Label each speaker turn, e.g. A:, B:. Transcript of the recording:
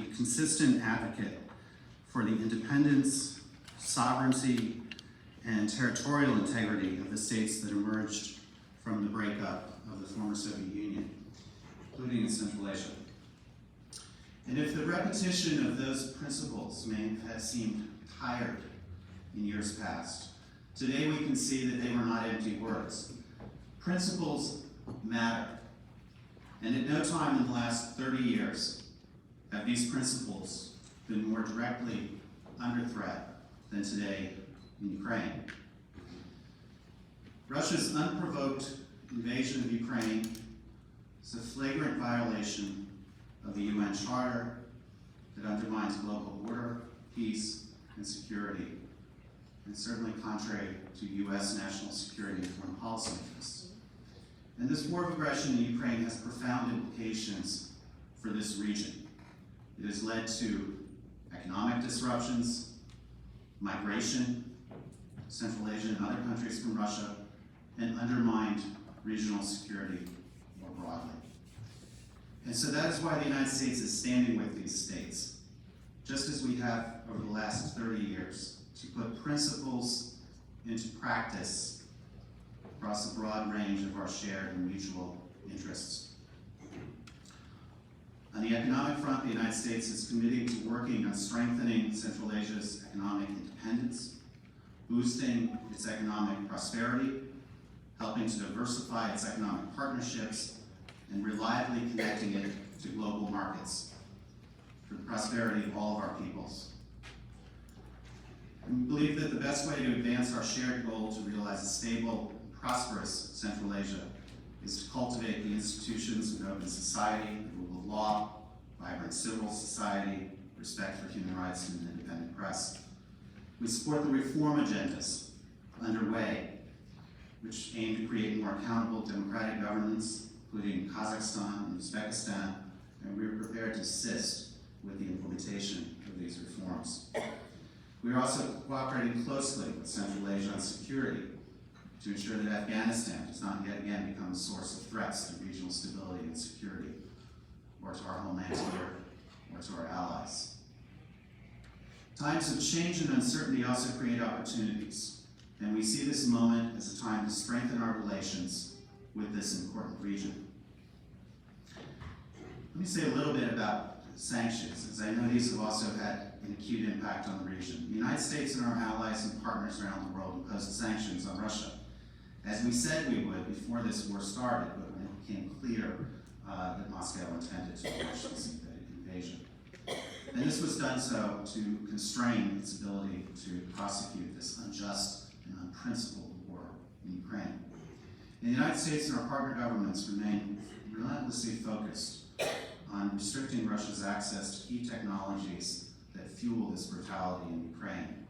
A: a consistent advocate for the independence, sovereignty, and territorial integrity of the states that emerged from the breakup of the former Soviet Union, including in Central Asia. And if the repetition of those principles may have seemed tired in years past, today we can see that they were not empty words. Principles matter. And at no time in the last 30 years have these principles been more directly under threat than today in Ukraine. Russia's unprovoked invasion of Ukraine is a flagrant violation of the UN Charter that undermines global order, peace, and security, and certainly contrary to US national security and foreign policy interests. And this war of aggression in Ukraine has profound implications for this region. It has led to economic disruptions, migration to Central Asia and other countries from Russia, and undermined regional security more broadly. And so that is why the United States is standing with these states, just as we have over the last 30 years, to put principles into practice across a broad range of our shared and mutual interests. On the economic front, the United States is committing to working on strengthening Central Asia's economic independence, boosting its economic prosperity, helping to diversify its economic partnerships, and reliably connecting it to global markets for the prosperity of all of our peoples. And we believe that the best way to advance our shared goal to realize a stable and prosperous Central Asia is to cultivate the institutions of an open society, the rule of law, vibrant civil society, respect for human rights, and an independent press. We support the reform agendas underway, which aim to create more accountable democratic governance, including Kazakhstan and Uzbekistan, and we are prepared to assist with the implementation of these reforms. We are also cooperating closely with Central Asia on security to ensure that Afghanistan does not yet again become a source of threats to regional stability and security, or to our homeland here, or to our allies. Times of change and uncertainty also create opportunities, and we see this moment as a time to strengthen our relations with this important region. Let me say a little bit about sanctions, as I know these have also had an acute impact on the region. The United States and our allies and partners around the world imposed sanctions on Russia, as we said we would before this war started, but when it became clear that Moscow intended to launch this invasion. And this was done so to constrain its ability to prosecute this unjust and unprincipled war in Ukraine. And the United States and our partner governments remain relentlessly focused on restricting Russia's access to key technologies that fuel this brutality in Ukraine.